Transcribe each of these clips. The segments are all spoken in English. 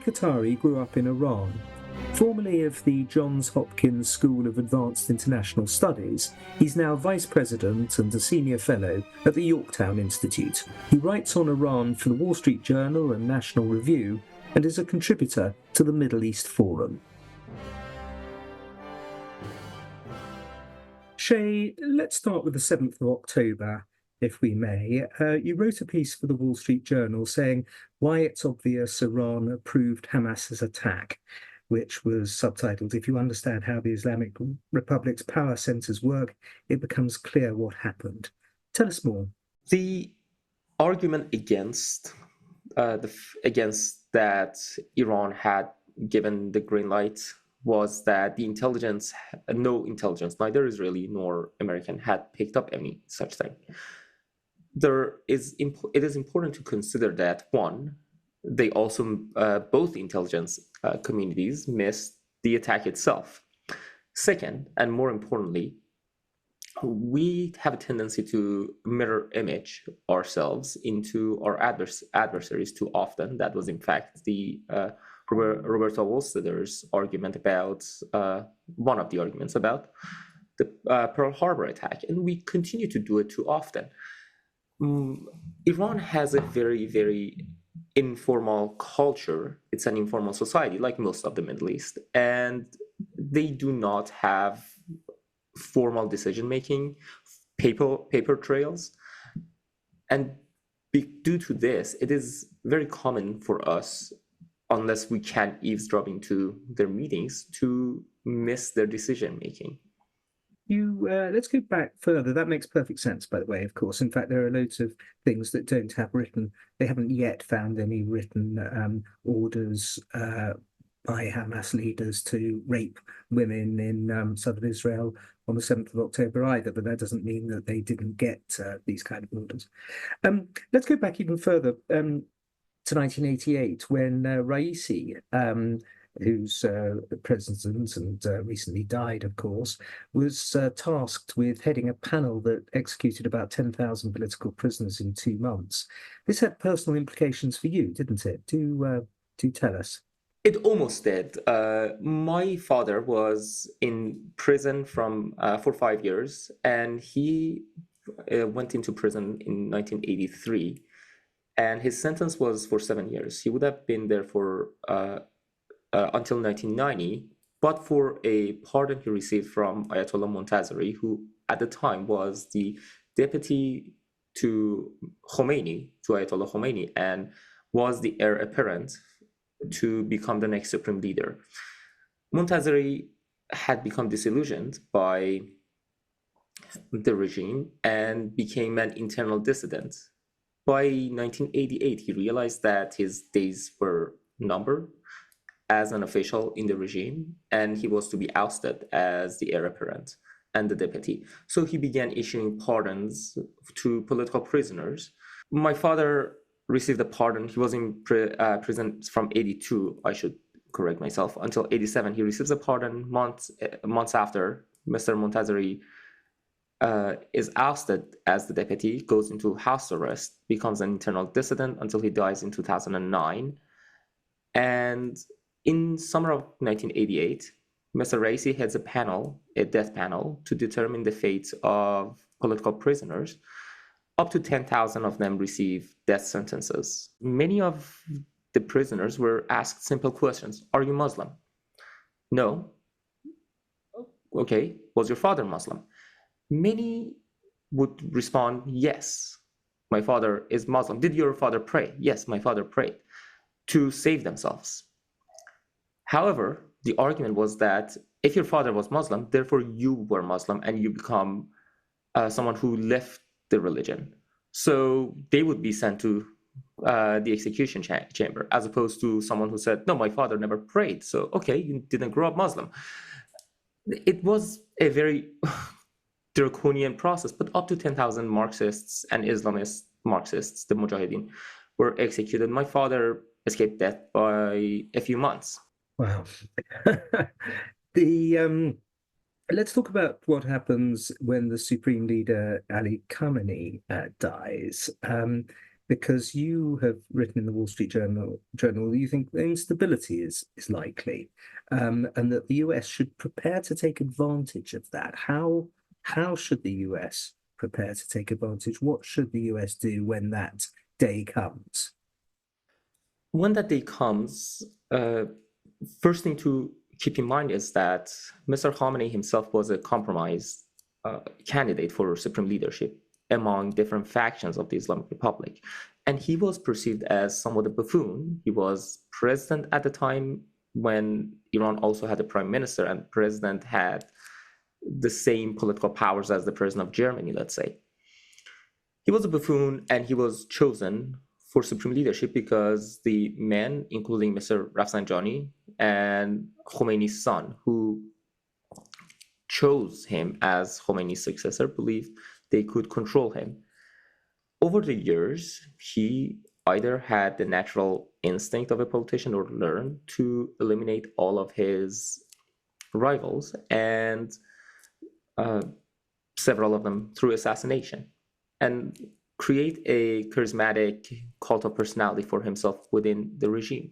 Khatari grew up in Iran. Formerly of the Johns Hopkins School of Advanced International Studies, he's now Vice President and a Senior Fellow at the Yorktown Institute. He writes on Iran for the Wall Street Journal and National Review and is a contributor to the Middle East Forum. Shay, let's start with the 7th of October, if we may. You wrote a piece for the Wall Street Journal saying why it's obvious Iran approved Hamas's attack, which was subtitled, "If you understand how the Islamic Republic's power centers work, it becomes clear what happened." Tell us more. The argument against that Iran had given the green light was that no intelligence, neither Israeli nor American, had picked up any such thing. It is important to consider that, one, they also, both intelligence communities missed the attack itself. Second, and more importantly, we have a tendency to mirror image ourselves into our adversaries too often. That was, in fact, the Roberto Wolsteder's argument about, one of the arguments about the Pearl Harbor attack, and we continue to do it too often. Iran has a very, very informal culture. It's an informal society, like most of the Middle East, and they do not have formal decision-making, paper trails. And due to this, it is very common for us, unless we can eavesdrop into their meetings, to miss their decision-making. Let's go back further. That makes perfect sense, by the way, of course. In fact, there are loads of things that don't have written. They haven't yet found any written orders by Hamas leaders to rape women in southern Israel on the 7th of October either, but that doesn't mean that they didn't get these kind of orders. Let's go back even further to 1988, when Raisi, who's president and recently died, of course, was tasked with heading a panel that executed about 10,000 political prisoners in 2 months. This had personal implications for you, didn't it? Do tell us. It almost did. My father was in prison for 5 years, and he went into prison in 1983, and his sentence was for 7 years. He would have been there for until 1990, but for a pardon he received from Ayatollah Montazeri, who at the time was the deputy to Ayatollah Khomeini, and was the heir apparent to become the next supreme leader. Montazeri had become disillusioned by the regime and became an internal dissident. By 1988, he realized that his days were numbered as an official in the regime, and he was to be ousted as the heir apparent and the deputy. So he began issuing pardons to political prisoners. My father received a pardon. He was in prison from 82, I should correct myself, until 87. He receives a pardon months after Mr. Montazeri is ousted as the deputy, goes into house arrest, becomes an internal dissident until he dies in 2009. And in summer of 1988, Mr. Raisi heads a death panel, to determine the fate of political prisoners. Up to 10,000 of them receive death sentences. Many of the prisoners were asked simple questions. Are you Muslim? No. Okay. Was your father Muslim? Many would respond, yes, my father is Muslim. Did your father pray? Yes, my father prayed, to save themselves. However, the argument was that if your father was Muslim, therefore you were Muslim and you become someone who left the religion. So they would be sent to the execution chamber, as opposed to someone who said, no, my father never prayed. So, okay, you didn't grow up Muslim. It was a very draconian process, but up to 10,000 Marxists and Islamist Marxists, the Mujahideen, were executed. My father escaped death by a few months. Wow. Let's talk about what happens when the Supreme Leader Ali Khamenei dies. because you have written in the Wall Street Journal, you think instability is likely, and that the US should prepare to take advantage of that. How should the US prepare to take advantage? What should the US do when that day comes? When that day comes, first thing to keep in mind is that Mr. Khamenei himself was a compromise candidate for supreme leadership among different factions of the Islamic Republic. And he was perceived as somewhat a buffoon. He was president at the time when Iran also had a prime minister, and the president had the same political powers as the president of Germany, let's say. He was a buffoon, and he was chosen for supreme leadership because the men, including Mr. Rafsanjani and Khomeini's son, who chose him as Khomeini's successor, believed they could control him. Over the years, he either had the natural instinct of a politician or learned to eliminate all of his rivals, and several of them through assassination, and create a charismatic cult of personality for himself within the regime.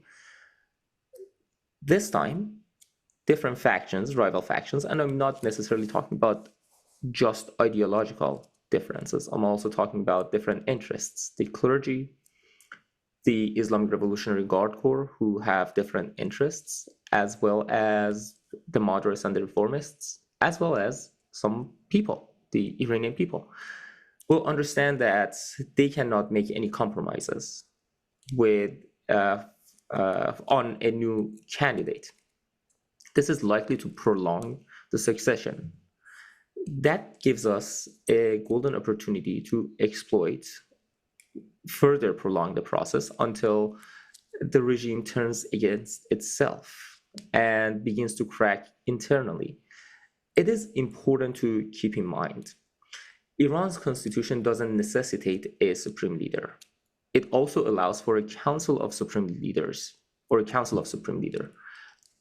This time, different factions, rival factions, and I'm not necessarily talking about just ideological differences. I'm also talking about different interests. The clergy, the Islamic Revolutionary Guard Corps, who have different interests, as well as the moderates and the reformists, as well as some people, the Iranian people, will understand that they cannot make any compromises with on a new candidate. This is likely to prolong the succession. That gives us a golden opportunity to exploit, further prolong the process until the regime turns against itself and begins to crack internally. It is important to keep in mind, Iran's constitution doesn't necessitate a supreme leader. It also allows for a council of supreme leaders, or a council of supreme leader.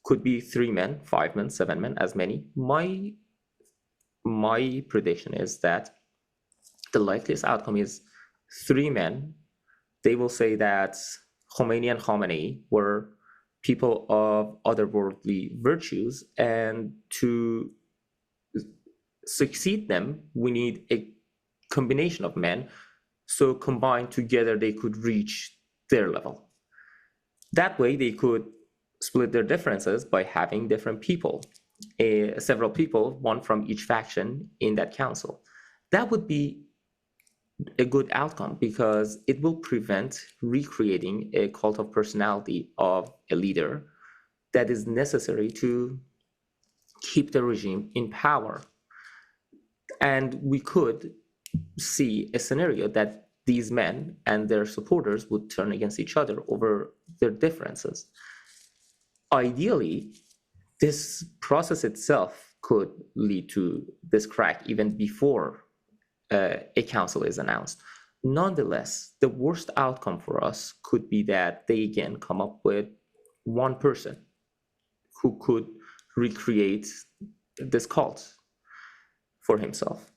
Could be 3 men, 5 men, 7 men, as many. My prediction is that the likeliest outcome is 3 men. They will say that Khomeini and Khamenei were people of otherworldly virtues, and to succeed them, we need a combination of men. So combined together, they could reach their level. That way, they could split their differences by having different people, several people, one from each faction in that council. That would be a good outcome because it will prevent recreating a cult of personality of a leader that is necessary to keep the regime in power. And we could see a scenario that these men and their supporters would turn against each other over their differences. Ideally, this process itself could lead to this crack even before a council is announced. Nonetheless, the worst outcome for us could be that they again come up with one person who could recreate this cult for himself.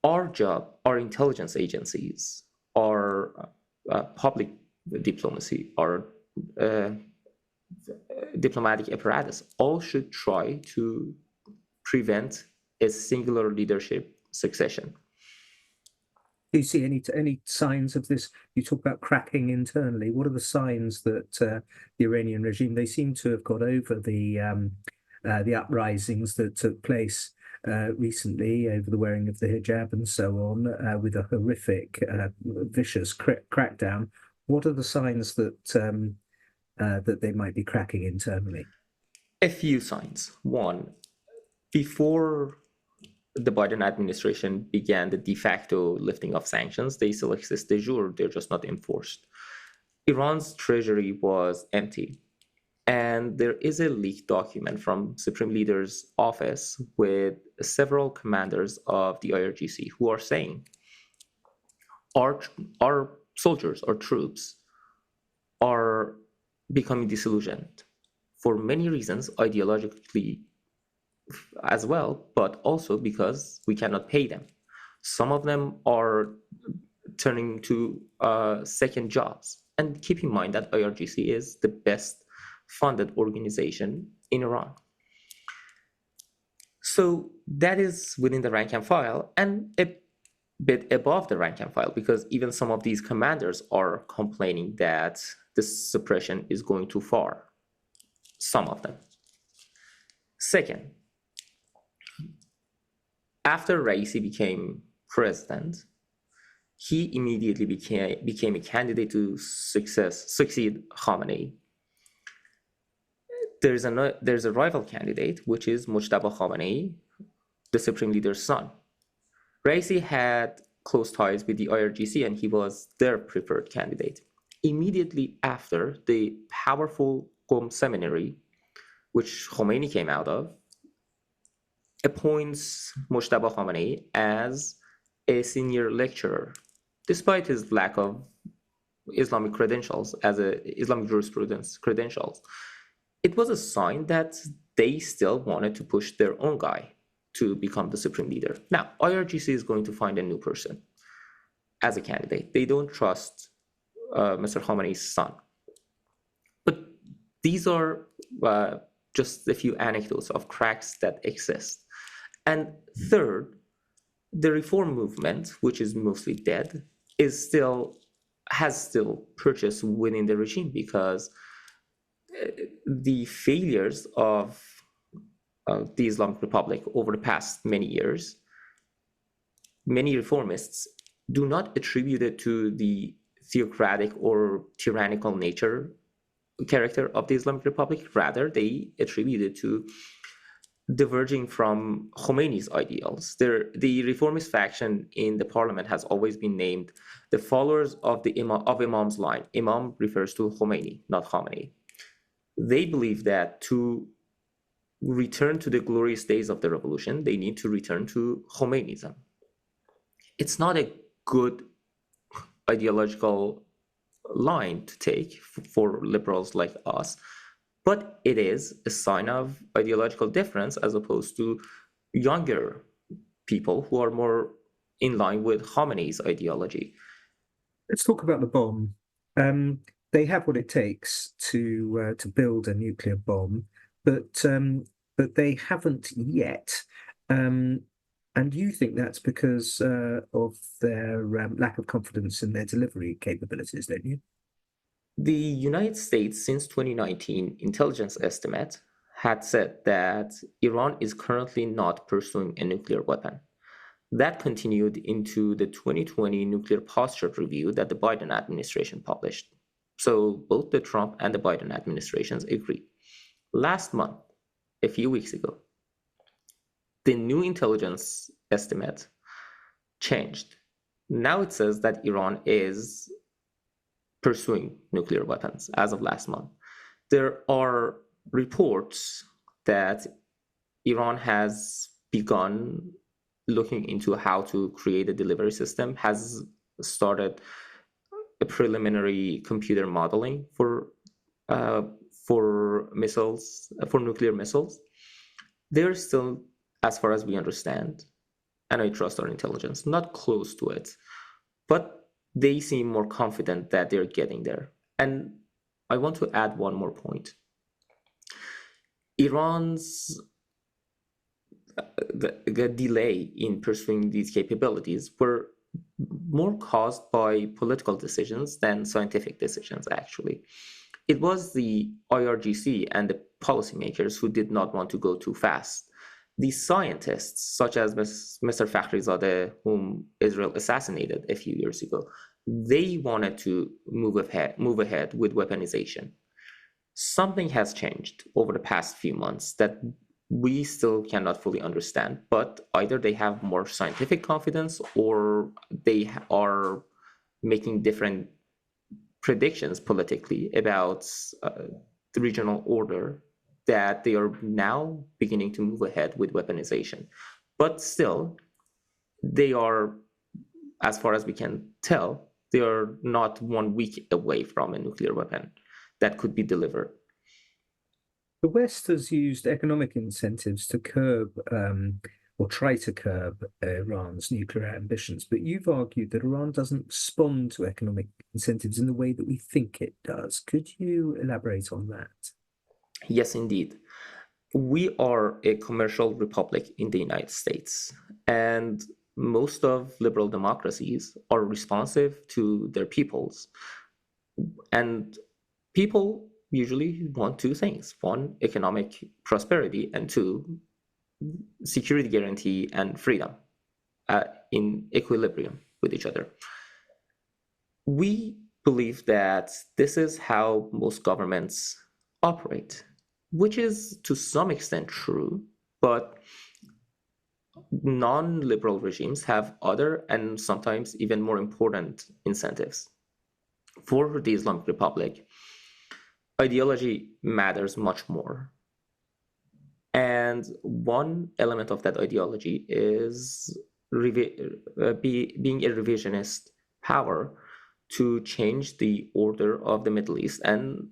Our job, our intelligence agencies, our public diplomacy, our diplomatic apparatus, all should try to prevent a singular leadership succession. Do you see any signs of this? You talk about cracking internally. What are the signs that the Iranian regime, they seem to have got over the uprisings that took place recently over the wearing of the hijab and so on, with a horrific, vicious crackdown. What are the signs that that they might be cracking internally? A few signs. One, before the Biden administration began the de facto lifting of sanctions, they still exist de jure, they're just not enforced. Iran's treasury was empty. And there is a leaked document from Supreme Leader's office with several commanders of the IRGC who are saying our soldiers, our troops, are becoming disillusioned for many reasons, ideologically as well, but also because we cannot pay them. Some of them are turning to second jobs. And keep in mind that IRGC is the best funded organization in Iran. So that is within the rank and file and a bit above the rank and file, because even some of these commanders are complaining that the suppression is going too far. Some of them. Second, after Raisi became president, he immediately became a candidate to succeed Khamenei. There's a rival candidate, which is Mojtaba Khamenei, the supreme leader's son. Raisi had close ties with the IRGC, and he was their preferred candidate. Immediately after, the powerful Qom Seminary, which Khomeini came out of, appoints Mojtaba Khamenei as a senior lecturer, despite his lack of Islamic credentials, as Islamic jurisprudence credentials. It was a sign that they still wanted to push their own guy to become the supreme leader. Now, IRGC is going to find a new person as a candidate. They don't trust Mr. Khamenei's son. But these are just a few anecdotes of cracks that exist. And third, the reform movement, which is mostly dead, has still purchase within the regime, because the failures of the Islamic Republic over the past many years, many reformists do not attribute it to the theocratic or tyrannical character of the Islamic Republic. Rather, they attribute it to diverging from Khomeini's ideals. The reformist faction in the parliament has always been named the followers of Imam's line. Imam refers to Khomeini, not Khamenei. They believe that to return to the glorious days of the revolution, they need to return to Khomeinism. It's not a good ideological line to take for liberals like us, but it is a sign of ideological difference as opposed to younger people who are more in line with Khamenei's ideology. Let's talk about the bomb. They have what it takes to build a nuclear bomb, but they haven't yet. And you think that's because of their lack of confidence in their delivery capabilities, don't you? The United States, since 2019 intelligence estimate, had said that Iran is currently not pursuing a nuclear weapon. That continued into the 2020 nuclear posture review that the Biden administration published. So both the Trump and the Biden administrations agree. Last month, a few weeks ago, the new intelligence estimate changed. Now it says that Iran is pursuing nuclear weapons as of last month. There are reports that Iran has begun looking into how to create a delivery system, has started a preliminary computer modeling for missiles, for nuclear missiles. They're still, as far as we understand, and I trust our intelligence, not close to it, but they seem more confident that they're getting there. And I want to add one more point. Iran's the delay in pursuing these capabilities were more caused by political decisions than scientific decisions, actually. It was the IRGC and the policymakers who did not want to go too fast. The scientists, such as Mr. Fakhrizadeh, whom Israel assassinated a few years ago, they wanted to move ahead with weaponization. Something has changed over the past few months that we still cannot fully understand, but either they have more scientific confidence or they are making different predictions politically about the regional order, that they are now beginning to move ahead with weaponization. But still, they are, as far as we can tell, they are not 1 week away from a nuclear weapon that could be delivered. The West has used economic incentives to curb or try to curb Iran's nuclear ambitions. But you've argued that Iran doesn't respond to economic incentives in the way that we think it does. Could you elaborate on that? Yes, indeed. We are a commercial republic in the United States, and most of liberal democracies are responsive to their peoples. And people usually want two things: one, economic prosperity, and two, security guarantee and freedom in equilibrium with each other. We believe that this is how most governments operate, which is to some extent true, but non-liberal regimes have other and sometimes even more important incentives. For the Islamic Republic, ideology matters much more. And one element of that ideology is being a revisionist power to change the order of the Middle East. And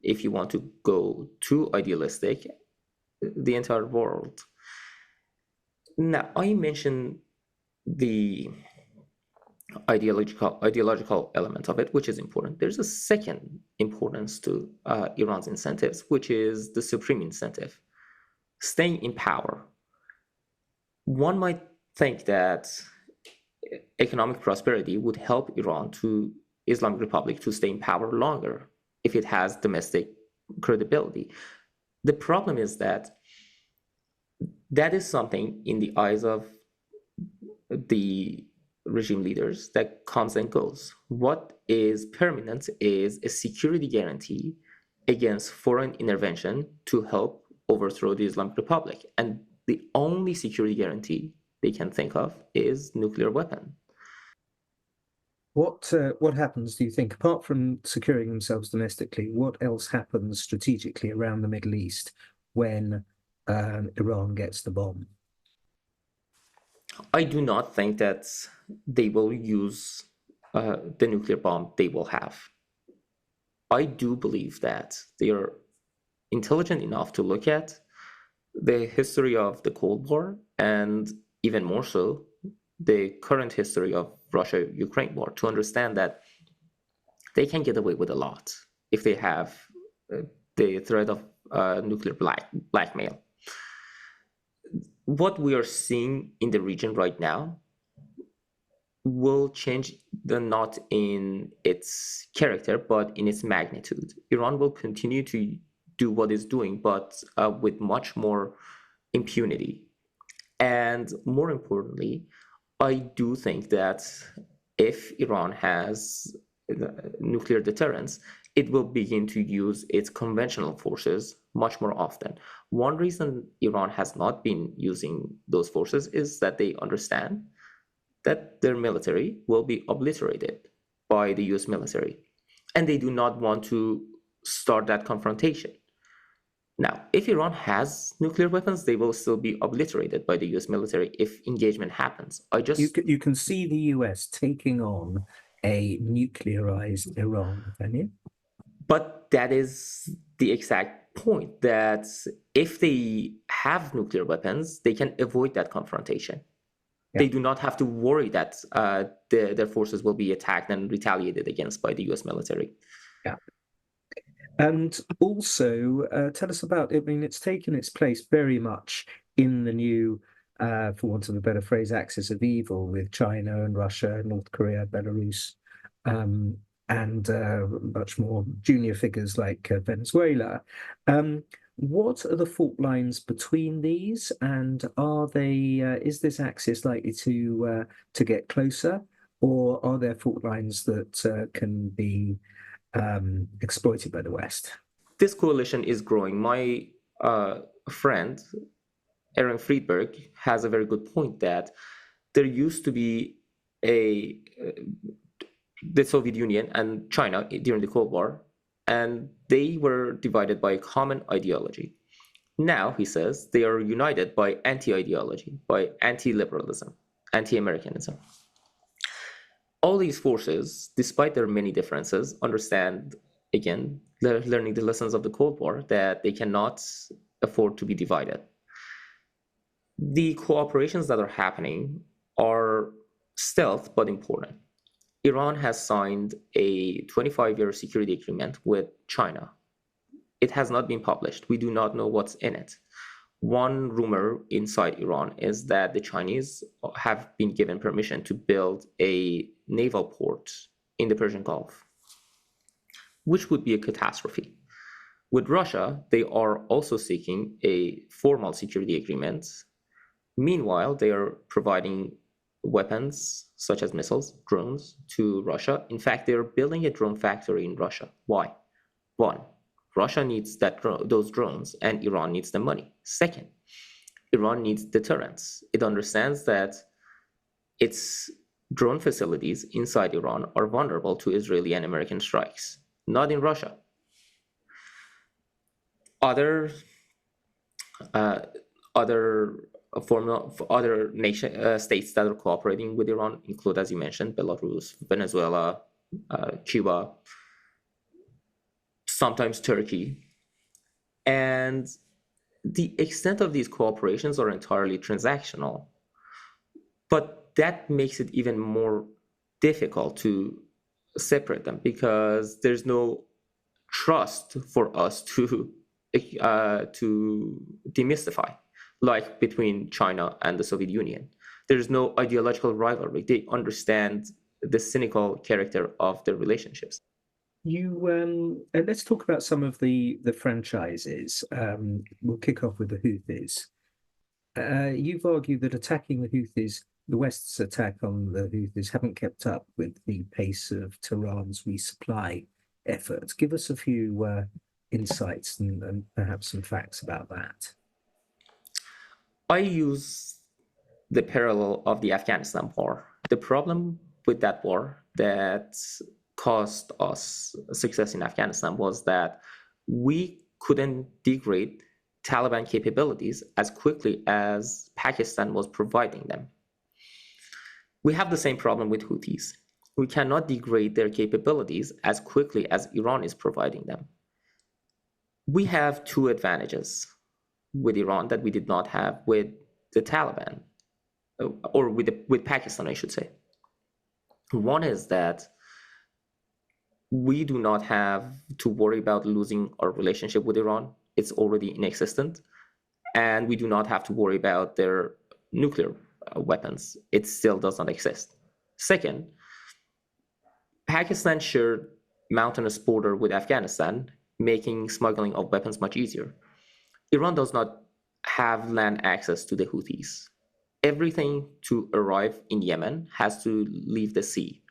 if you want to go too idealistic, the entire world. Now, I mentioned the ideological element of it, which is important. There's a second importance to Iran's incentives, which is the supreme incentive: staying in power. One might think that economic prosperity would help Islamic Republic to stay in power longer if it has domestic credibility. The problem is that that is something in the eyes of the regime leaders that comes and goes. What is permanent is a security guarantee against foreign intervention to help overthrow the Islamic Republic. And the only security guarantee they can think of is nuclear weapon. What happens, do you think, apart from securing themselves domestically, what else happens strategically around the Middle East when Iran gets the bomb? I do not think that they will use the nuclear bomb they will have. I do believe that they are intelligent enough to look at the history of the Cold War, and even more so, the current history of Russia-Ukraine war, to understand that they can get away with a lot if they have the threat of nuclear blackmail. What we are seeing in the region right now will change not in its character, but in its magnitude. Iran will continue to do what it's doing, but with much more impunity. And more importantly, I do think that if Iran has nuclear deterrence, it will begin to use its conventional forces much more often. One reason Iran has not been using those forces is that they understand that their military will be obliterated by the US military, and they do not want to start that confrontation. Now, if Iran has nuclear weapons, they will still be obliterated by the US military if engagement happens. You can see the US taking on a nuclearized Iran, can you? But that is the exact point, that if they have nuclear weapons, they can avoid that confrontation. Yeah. They do not have to worry that their forces will be attacked and retaliated against by the US military. Yeah. And also, tell us about, I mean, it's taken its place very much in the new, for want of a better phrase, axis of evil with China and Russia, North Korea, Belarus, and much more junior figures like Venezuela. What are the fault lines between these, and are they? Is this axis likely to get closer, or are there fault lines that can be exploited by the West? This coalition is growing. My friend Aaron Friedberg has a very good point that there used to be the Soviet Union and China during the Cold War, and they were divided by a common ideology. Now, he says, they are united by anti-ideology, by anti-liberalism, anti-Americanism. All these forces, despite their many differences, understand, again, learning the lessons of the Cold War, that they cannot afford to be divided. The cooperations that are happening are stealth but important. Iran has signed a 25-year security agreement with China. It has not been published. We do not know what's in it. One rumor inside Iran is that the Chinese have been given permission to build a naval port in the Persian Gulf, which would be a catastrophe. With Russia, they are also seeking a formal security agreement. Meanwhile, they are providing weapons such as missiles, drones to Russia. In fact, they're building a drone factory in Russia. Why? One, Russia needs those drones, and Iran needs the money. Second, Iran needs deterrence. It understands that its drone facilities inside Iran are vulnerable to Israeli and American strikes. Not in Russia. Other uh, other nation states that are cooperating with Iran include, as you mentioned, Belarus, Venezuela, Cuba, sometimes Turkey, and the extent of these cooperations are entirely transactional. But that makes it even more difficult to separate them because there's no trust for us to demystify, like between China and the Soviet Union. There's no ideological rivalry. They understand the cynical character of their relationships. Let's talk about some of the franchises. We'll kick off with the Houthis. You've argued that attacking the Houthis, the West's attack on the Houthis, haven't kept up with the pace of Tehran's resupply efforts. Give us a few insights and perhaps some facts about that. I use the parallel of the Afghanistan war. The problem with that war that caused us success in Afghanistan was that we couldn't degrade Taliban capabilities as quickly as Pakistan was providing them. We have the same problem with Houthis. We cannot degrade their capabilities as quickly as Iran is providing them. We have two advantages with Iran that we did not have with the Taliban, or with Pakistan, I should say. One is that we do not have to worry about losing our relationship with Iran. It's already inexistent. And we do not have to worry about their nuclear weapons. It still does not exist. Second, Pakistan shared mountainous border with Afghanistan, making smuggling of weapons much easier. Iran does not have land access to the Houthis. Everything to arrive in Yemen has to leave the sea.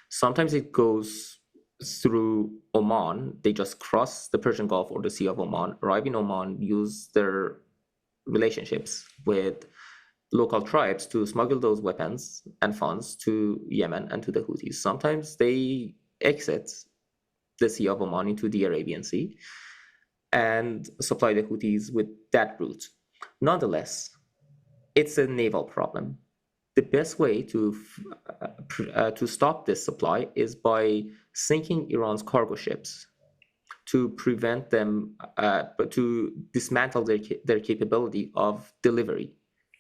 Sometimes it goes through Oman. They just cross the Persian Gulf or the Sea of Oman, arrive in Oman, use their relationships with local tribes to smuggle those weapons and funds to Yemen and to the Houthis. Sometimes they exit the Sea of Oman into the Arabian Sea and supply the Houthis with that route. Nonetheless, it's a naval problem. The best way to stop this supply is by sinking Iran's cargo ships to prevent them, to dismantle their capability of delivery.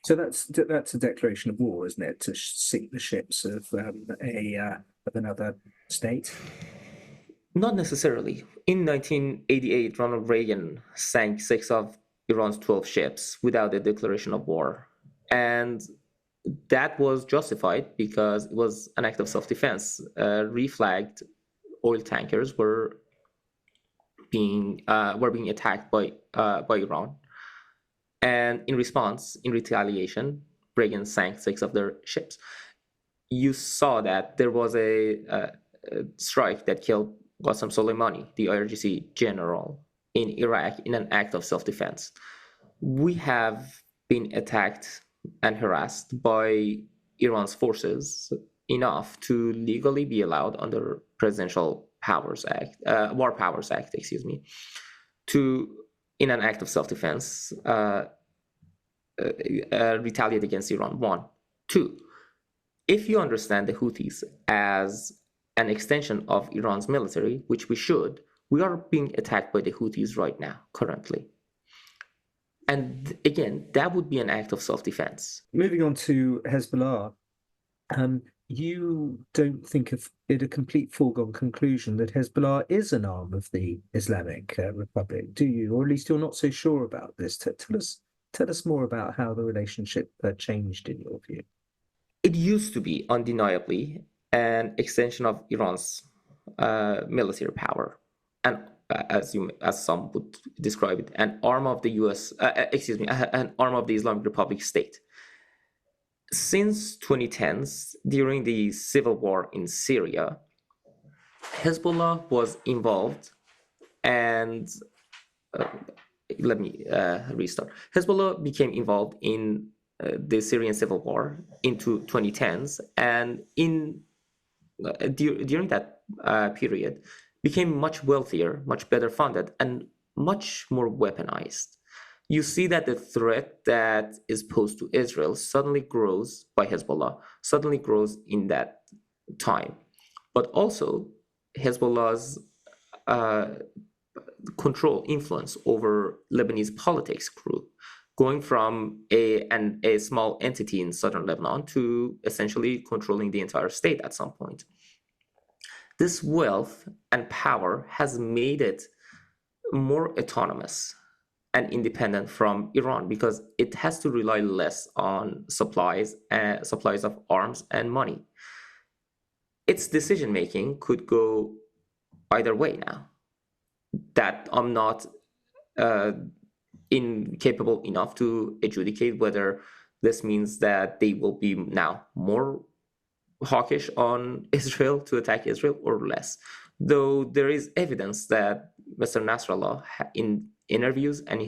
So that's a declaration of war, isn't it? To sink the ships of another state. Not necessarily. In 1988, Ronald Reagan sank 6 of Iran's 12 ships without a declaration of war. And that was justified because it was an act of self-defense. Reflagged oil tankers were being attacked by Iran, and in response, in retaliation, Reagan sank 6 of their ships. You saw that there was a strike that killed Qasem Soleimani, the IRGC general, in Iraq in an act of self-defense. We have been attacked and harassed by Iran's forces enough to legally be allowed under Presidential Powers Act, War Powers Act, to, in an act of self-defense, retaliate against Iran. 1. 2, if you understand the Houthis as an extension of Iran's military, which we should, we are being attacked by the Houthis right now, currently. And again, that would be an act of self-defense. Moving on to Hezbollah, you don't think of it a complete foregone conclusion that Hezbollah is an arm of the Islamic Republic, do you? Or at least you're not so sure about this. Tell us more about how the relationship changed in your view. It used to be undeniably an extension of Iran's military power, and as some would describe it, an arm of the an arm of the Islamic Republic state. Since 2010s, during the civil war in Syria, Hezbollah was involved, and let me restart. Hezbollah became involved in the Syrian civil war into 2010s, and during that period, became much wealthier, much better funded, and much more weaponized. You see that the threat that is posed to Israel suddenly grows by Hezbollah, suddenly grows in that time. But also, Hezbollah's control, influence over Lebanese politics grew, going from a small entity in southern Lebanon to essentially controlling the entire state at some point. This wealth and power has made it more autonomous and independent from Iran because it has to rely less on supplies of arms and money. Its decision making could go either way now. That I'm not incapable enough to adjudicate whether this means that they will be now more hawkish on Israel to attack Israel or less. Though there is evidence that Mr. Nasrallah, in interviews and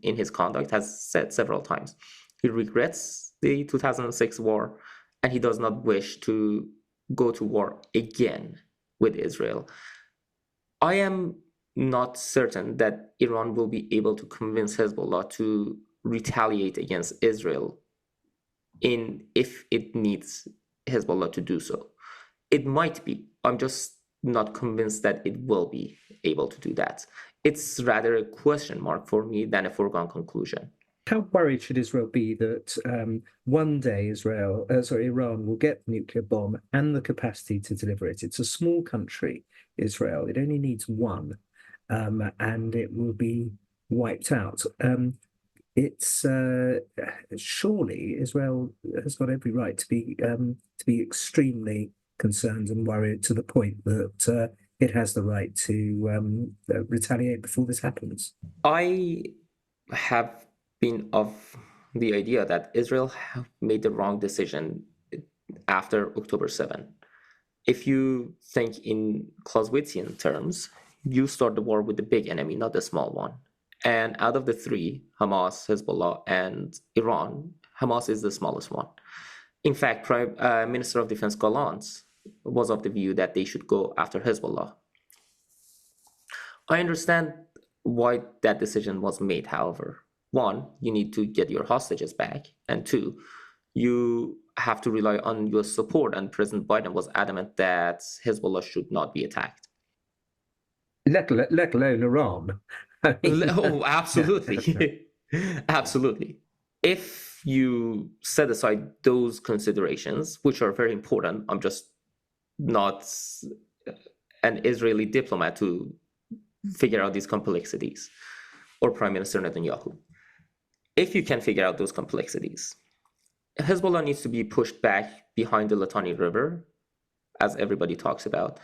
in his conduct, has said several times he regrets the 2006 war and he does not wish to go to war again with Israel. I am not certain that Iran will be able to convince Hezbollah to retaliate against Israel if it needs Hezbollah to do so. It might be. I'm just not convinced that it will be able to do that. It's rather a question mark for me than a foregone conclusion. How worried should Israel be that one day Iran will get the nuclear bomb and the capacity to deliver it? It's a small country, Israel. It only needs one, and it will be wiped out. It's surely Israel has got every right to be extremely concerned and worried to the point that it has the right to retaliate before this happens. I have been of the idea that Israel made the wrong decision after October 7. If you think in Clausewitzian terms, you start the war with the big enemy, not the small one. And out of the three, Hamas, Hezbollah, and Iran, Hamas is the smallest one. In fact, Prime Minister of Defense Gallant was of the view that they should go after Hezbollah. I understand why that decision was made, however. One, you need to get your hostages back. And two, you have to rely on US support. And President Biden was adamant that Hezbollah should not be attacked. Let alone Iran. Oh, absolutely. Absolutely. If you set aside those considerations, which are very important, I'm just not an Israeli diplomat to figure out these complexities, or Prime Minister Netanyahu. If you can figure out those complexities, Hezbollah needs to be pushed back behind the Litani River, as everybody talks about,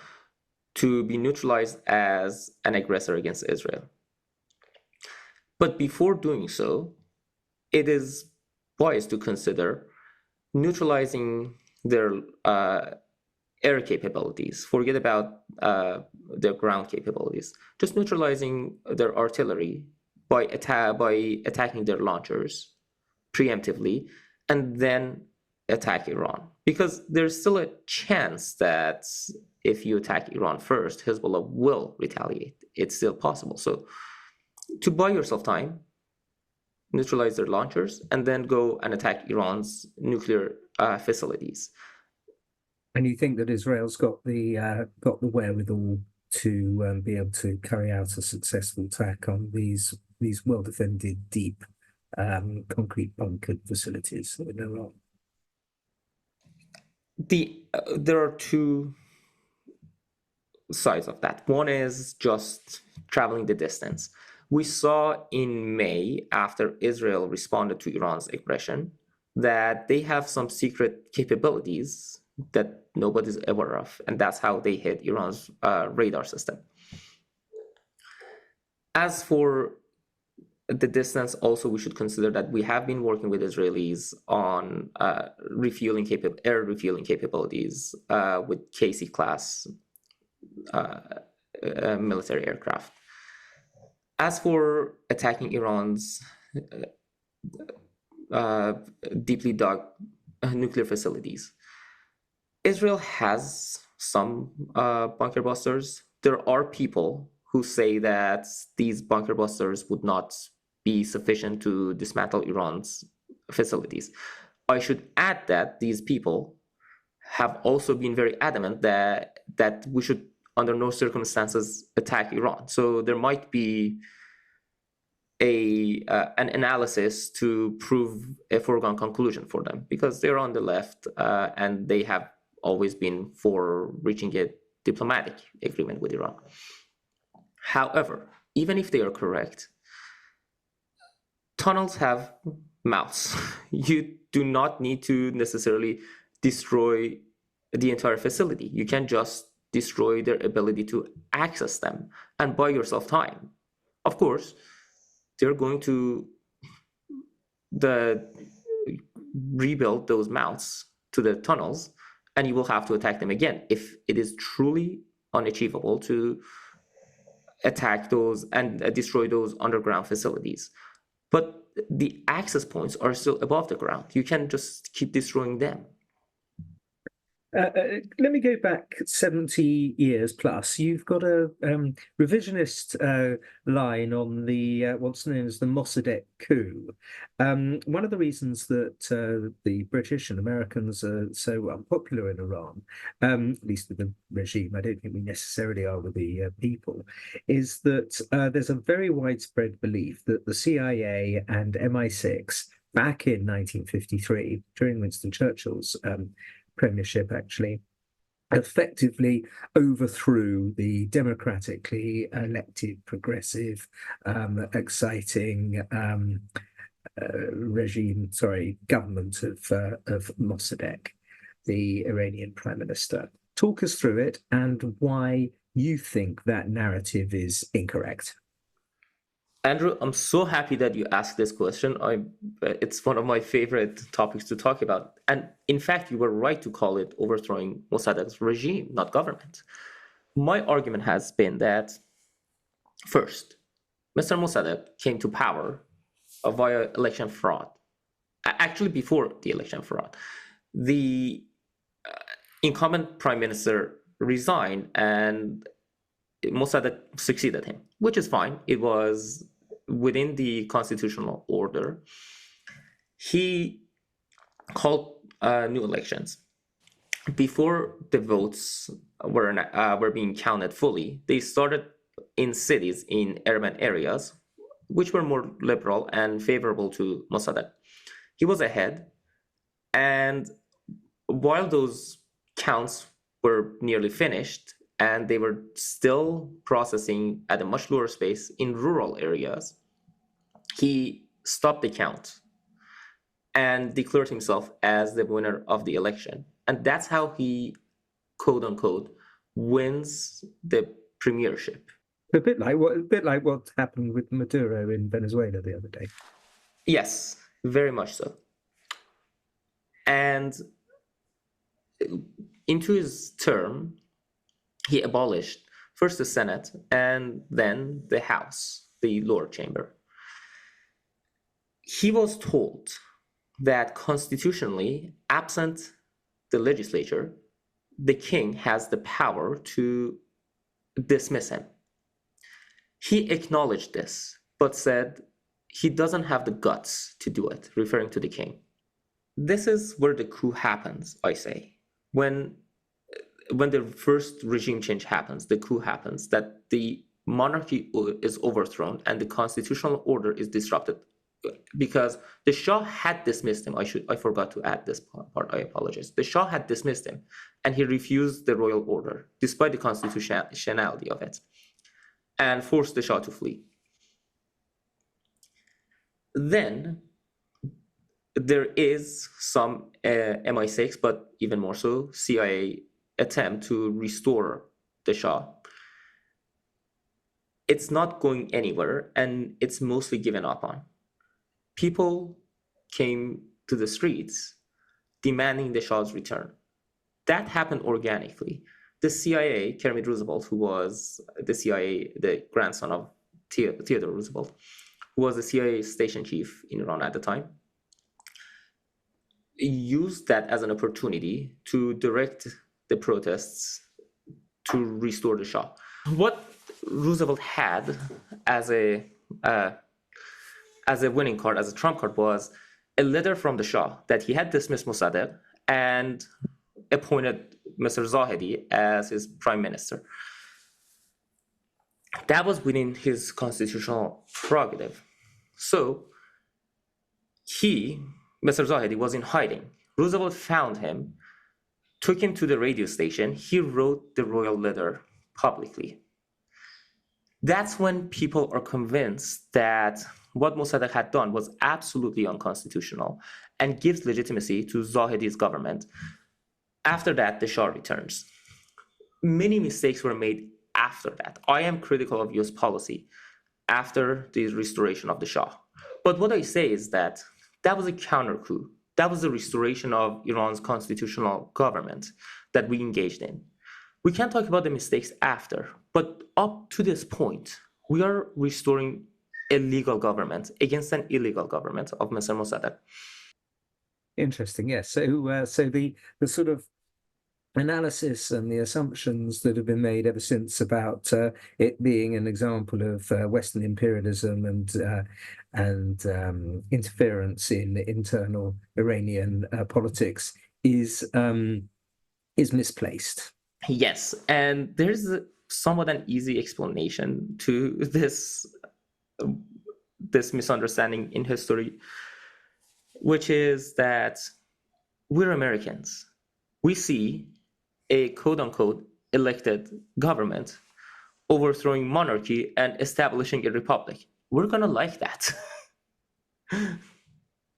to be neutralized as an aggressor against Israel. But before doing so, it is wise to consider neutralizing their air capabilities. Forget about their ground capabilities. Just neutralizing their artillery by attacking their launchers preemptively, and then attack Iran. Because there's still a chance that if you attack Iran first, Hezbollah will retaliate. It's still possible. So to buy yourself time, neutralize their launchers, and then go and attack Iran's nuclear facilities. And you think that Israel's got the wherewithal to be able to carry out a successful attack on these well-defended, deep concrete bunkered facilities in Iran? There are two sides of that. One is just traveling the distance. We saw in May, after Israel responded to Iran's aggression, that they have some secret capabilities that nobody's aware of, and that's how they hit Iran's radar system. As for the distance, also we should consider that we have been working with Israelis on air refueling capabilities with Casey class military aircraft. As for attacking Iran's deeply dug nuclear facilities, Israel has some bunker busters. There are people who say that these bunker busters would not be sufficient to dismantle Iran's facilities. I should add that these people have also been very adamant that we should, under no circumstances, attack Iran. So there might be an analysis to prove a foregone conclusion for them, because they're on the left and they have always been for reaching a diplomatic agreement with Iran. However, even if they are correct, tunnels have mouths. You do not need to necessarily destroy the entire facility. You can just destroy their ability to access them and buy yourself time. Of course, they're going to rebuild those mouths to the tunnels, and you will have to attack them again if it is truly unachievable to attack those and destroy those underground facilities. But the access points are still above the ground. You can just keep destroying them. Let me go back 70 years plus. You've got a revisionist line on the what's known as the Mossadegh coup. One of the reasons that the British and Americans are so unpopular in Iran, at least with the regime, I don't think we necessarily are with the people, is that there's a very widespread belief that the CIA and MI6 back in 1953, during Winston Churchill's premiership, actually effectively overthrew the democratically elected, progressive, exciting government of Mossadegh, the Iranian prime minister. Talk us through it and why you think that narrative is incorrect. Andrew, I'm so happy that you asked this question. It's one of my favorite topics to talk about. And in fact, you were right to call it overthrowing Mossadegh's regime, not government. My argument has been that, first, Mr. Mossadegh came to power via election fraud. Actually, before the election fraud, the incumbent prime minister resigned and Mossadegh succeeded him, which is fine. It was within the constitutional order. He called new elections. Before the votes were being counted fully, they started in cities in urban areas, which were more liberal and favorable to Mossadegh. He was ahead, and while those counts were nearly finished, and they were still processing at a much lower pace in rural areas, he stopped the count and declared himself as the winner of the election. And that's how he, quote unquote, wins the premiership. A bit like what happened with Maduro in Venezuela the other day. Yes, very much so. And into his term, he abolished first the Senate and then the House, the lower chamber. He was told that constitutionally, absent the legislature, the king has the power to dismiss him. He acknowledged this, but said he doesn't have the guts to do it, referring to the king. This is where the coup happens, I say. When the first regime change happens, the coup happens, that the monarchy is overthrown and the constitutional order is disrupted because the Shah had dismissed him. I forgot to add this part. I apologize. The Shah had dismissed him, and he refused the royal order, despite the constitutionality of it, and forced the Shah to flee. Then there is some MI6, but even more so, CIA attempt to restore the Shah. It's not going anywhere, and it's mostly given up on. People came to the streets demanding the Shah's return. That happened organically. The CIA, Kermit Roosevelt, who was the CIA, the grandson of Theodore Roosevelt, who was the CIA station chief in Iran at the time, used that as an opportunity to direct the protests to restore the Shah. What Roosevelt had as a winning card, as a trump card, was a letter from the Shah that he had dismissed Mossadegh and appointed Mr. Zahedi as his prime minister. That was within his constitutional prerogative. So Mr. Zahedi, was in hiding. Roosevelt found him, took him to the radio station. He wrote the royal letter publicly. That's when people are convinced that what Mossadegh had done was absolutely unconstitutional and gives legitimacy to Zahedi's government. After that, the Shah returns. Many mistakes were made after that. I am critical of US policy after the restoration of the Shah. But what I say is that was a counter coup. That was the restoration of Iran's constitutional government that we engaged in. We can't talk about the mistakes after, but up to this point, we are restoring a legal government against an illegal government of Mr. Mossadegh. Interesting, yes. So the sort of analysis and the assumptions that have been made ever since about it being an example of Western imperialism and interference in internal Iranian politics is misplaced. Yes, and there's somewhat an easy explanation to this misunderstanding in history, which is that we're Americans. We see a quote-unquote elected government overthrowing monarchy and establishing a republic. We're gonna like that.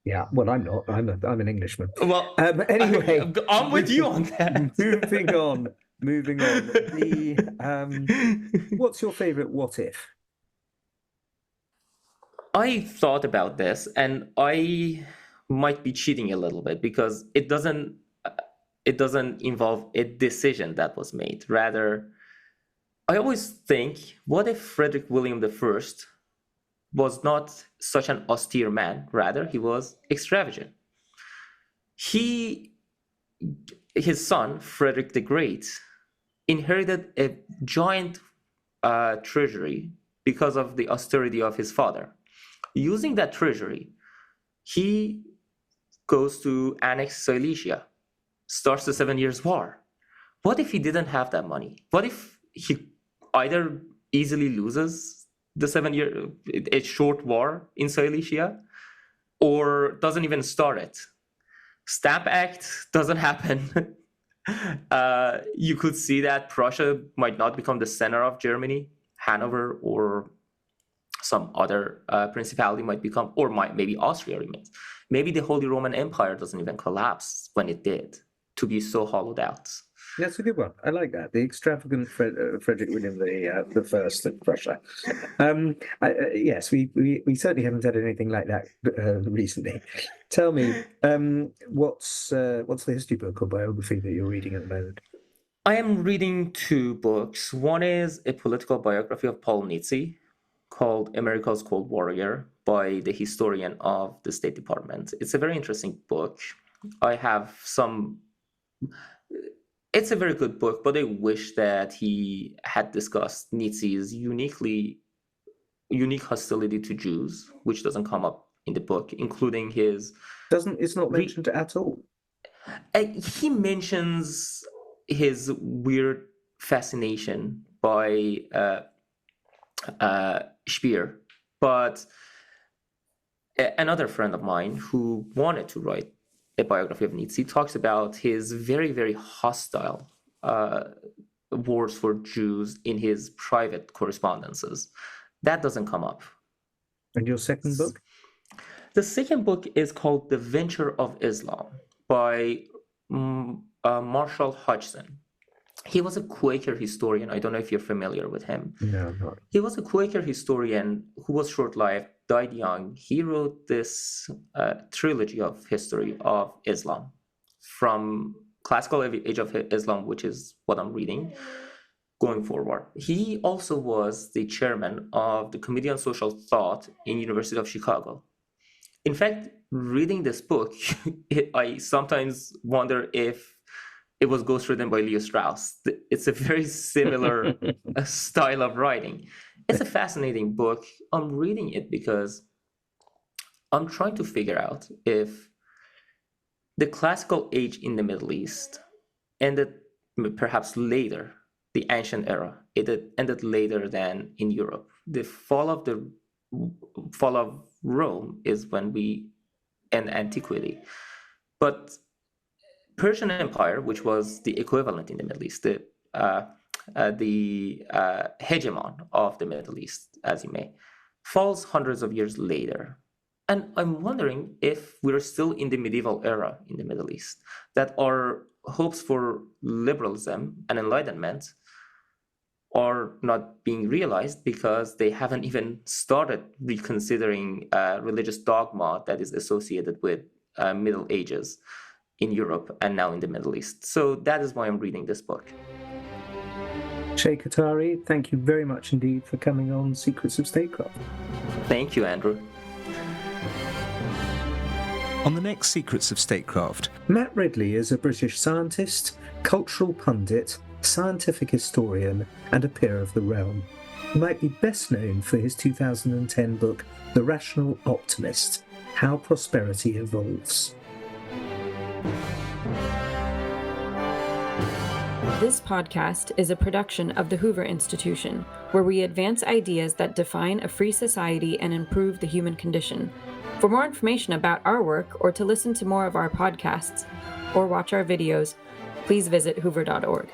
Yeah, well, I'm not. I'm an Englishman. Well, anyway, I'm with you on that. Moving on. What's your favorite what if? I thought about this, and I might be cheating a little bit because it doesn't involve a decision that was made. Rather, I always think, what if Frederick William I was not such an austere man? Rather, he was extravagant. His son, Frederick the Great, inherited a giant treasury because of the austerity of his father. Using that treasury, he goes to annex Silesia, starts the 7 Years' War. What if he didn't have that money? What if he either easily loses the a short war in Silesia, or doesn't even start it? Stamp Act doesn't happen. You could see that Prussia might not become the center of Germany. Hanover or some other principality might become, or maybe Austria remains. Maybe the Holy Roman Empire doesn't even collapse when it did, to be so hollowed out. That's a good one. I like that. The extravagant Frederick William the First of Prussia. Yes, we certainly haven't had anything like that recently. Tell me, what's the history book or biography that you're reading at the moment? I am reading two books. One is a political biography of Paul Nitze called America's Cold Warrior by the historian of the State Department. It's a very interesting book. It's a very good book, but I wish that he had discussed Nitze's unique hostility to Jews, which doesn't come up in the book, including his... It's not mentioned at all. He mentions his weird fascination by Speer, but another friend of mine who wanted to write a biography of Nietzsche talks about his very, very hostile words for Jews in his private correspondences. That doesn't come up. And your second book? The second book is called The Venture of Islam by Marshall Hodgson. He was a Quaker historian. I don't know if you're familiar with him. No, I'm not. He was a Quaker historian who was short-lived, died young. He wrote this trilogy of history of Islam, from classical age of Islam, which is what I'm reading, going forward. He also was the chairman of the Committee on Social Thought in University of Chicago. In fact, reading this book, I sometimes wonder if it was ghostwritten by Leo Strauss. It's a very similar style of writing. It's a fascinating book. I'm reading it because I'm trying to figure out if the classical age in the Middle East ended perhaps later, the ancient era. It ended later than in Europe. The fall of Rome is when we end antiquity. But Persian Empire, which was the equivalent in the Middle East, the hegemon of the Middle East, as you may, falls hundreds of years later. And I'm wondering if we're still in the medieval era in the Middle East, that our hopes for liberalism and enlightenment are not being realized because they haven't even started reconsidering religious dogma that is associated with Middle Ages in Europe and now in the Middle East. So that is why I'm reading this book. Shay Khatari, thank you very much indeed for coming on Secrets of Statecraft. Thank you, Andrew. On the next Secrets of Statecraft, Matt Ridley is a British scientist, cultural pundit, scientific historian, and a peer of the realm. He might be best known for his 2010 book, The Rational Optimist: How Prosperity Evolves. This podcast is a production of the Hoover Institution, where we advance ideas that define a free society and improve the human condition. For more information about our work, or to listen to more of our podcasts, or watch our videos, please visit hoover.org.